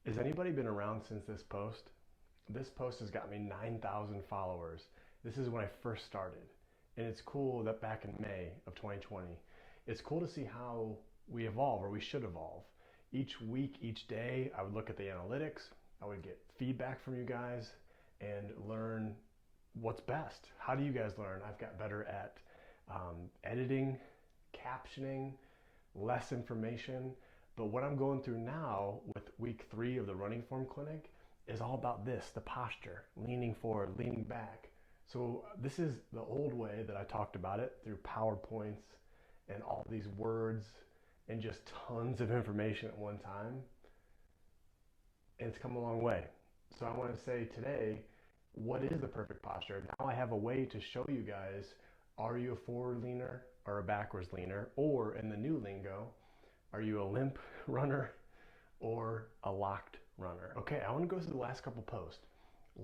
Has anybody been around since this post? This post has got me 9,000 followers. This is when I first started. And it's cool that back in May of 2020, it's cool to see how we evolve, or we should evolve. Each week, each day, I would look at the analytics, I would get feedback from you guys and learn what's best. How do you guys learn? I've got better at editing, captioning, less information. But what I'm going through now with week 3 of the running form clinic is all about this, the posture, leaning forward, leaning back. So this is the old way that I talked about it through PowerPoints and all these words and just tons of information at one time. And it's come a long way. So I want to say today, what is the perfect posture? Now I have a way to show you guys, are you a forward leaner or a backwards leaner? Or in the new lingo, are you a limp runner or a locked runner? Okay, I want to go through the last couple posts.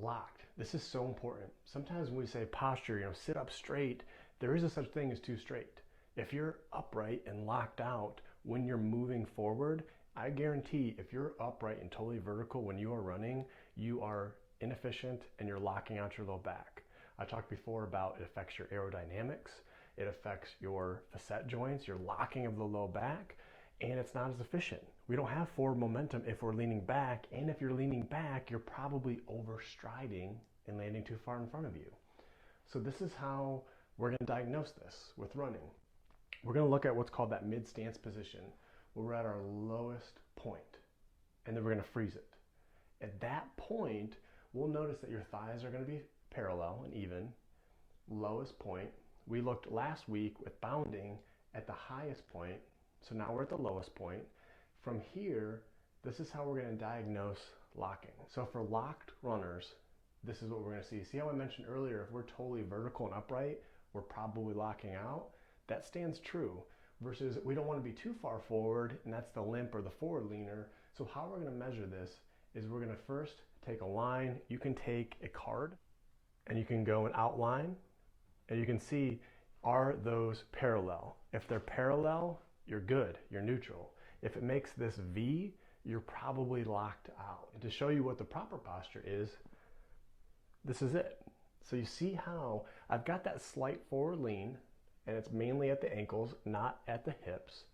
Locked. This is so important. Sometimes when we say posture, sit up straight, there is a such thing as too straight. If you're upright and locked out when you're moving forward, I guarantee if you're upright and totally vertical when you are running, you are inefficient and you're locking out your low back. I talked before about it affects your aerodynamics, it affects your facet joints, your locking of the low back, and it's not as efficient. We don't have forward momentum if we're leaning back, and if you're leaning back, you're probably overstriding and landing too far in front of you. So this is how we're going to diagnose this with running. We're going to look at what's called that mid-stance position, where we're at our lowest point, and then we're going to freeze it. At that point, we'll notice that your thighs are going to be parallel and even. Lowest point. We looked last week with bounding at the highest point, so now we're at the lowest point. From here, this is how we're going to diagnose locking. So for locked runners, this is what we're going to see. See how I mentioned earlier, if we're totally vertical and upright, we're probably locking out. That stands true. Versus we don't want to be too far forward, and that's the limp or the forward leaner. So how we're going to measure this is we're going to first take a line. You can take a card and you can go and outline, and you can see, are those parallel? If they're parallel, you're good, you're neutral. If it makes this V, you're probably locked out. And to show you what the proper posture is, this is it. So you see how I've got that slight forward lean, and it's mainly at the ankles, not at the hips.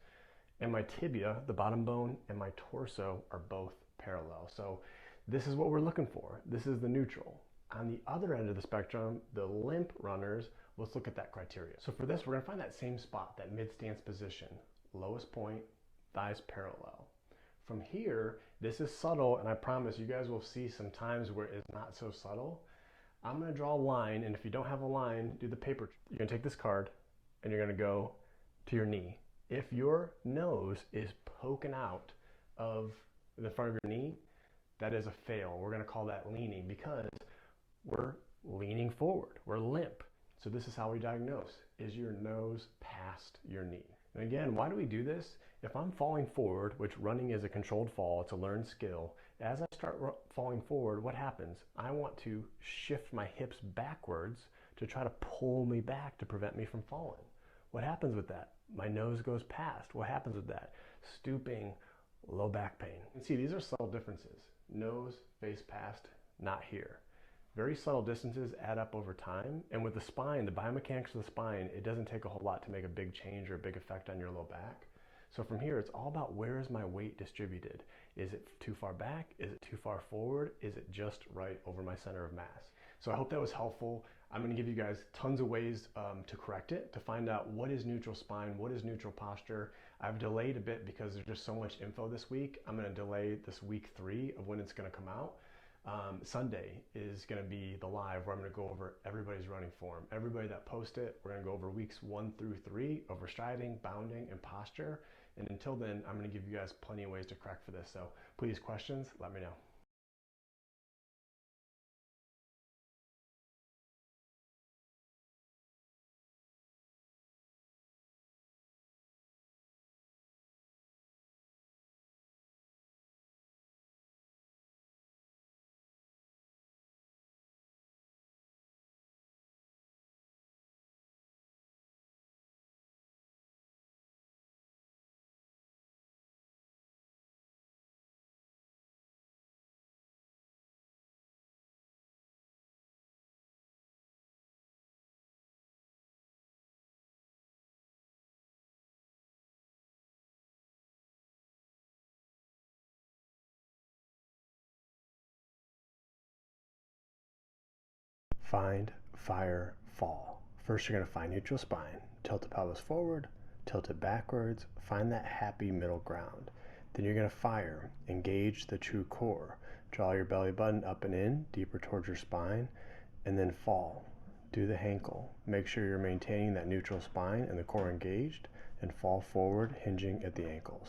And my tibia, the bottom bone, and my torso are both parallel. So this is what we're looking for. This is the neutral. On the other end of the spectrum, the limp runners, let's look at that criteria. So for this, we're gonna find that same spot, that mid-stance position, lowest point, thighs parallel. From here, this is subtle, and I promise you guys will see some times where it's not so subtle. I'm gonna draw a line, and if you don't have a line, do the paper. You're gonna take this card, and you're gonna go to your knee. If your nose is poking out of the front of your knee, that is a fail. We're gonna call that leaning because we're leaning forward, we're limp. So this is how we diagnose. Is your nose past your knee? And again, why do we do this? If I'm falling forward, which running is a controlled fall, it's a learned skill, as I start falling forward, what happens? I want to shift my hips backwards to try to pull me back to prevent me from falling. What happens with that? My nose goes past. What happens with that? Stooping, low back pain. And see, these are subtle differences. Nose, face past, not here. Very subtle distances add up over time. And with the spine, the biomechanics of the spine, it doesn't take a whole lot to make a big change or a big effect on your low back. So from here, it's all about where is my weight distributed? Is it too far back? Is it too far forward? Is it just right over my center of mass? So I hope that was helpful. I'm going to give you guys tons of ways to correct it, to find out what is neutral spine, what is neutral posture. I've delayed a bit because there's just so much info this week. I'm going to delay this week 3 of when it's going to come out. Sunday is going to be the live where I'm going to go over everybody's running form. Everybody that post it, we're going to go over weeks 1 through 3 over striding, bounding, and posture. And until then, I'm going to give you guys plenty of ways to correct for this. So please, questions, let me know. Find, fire, fall. First, you're going to find neutral spine. Tilt the pelvis forward, tilt it backwards, find that happy middle ground. Then you're going to fire, engage the true core. Draw your belly button up and in, deeper towards your spine, and then fall. Do the Hankel. Make sure you're maintaining that neutral spine and the core engaged, and fall forward, hinging at the ankles.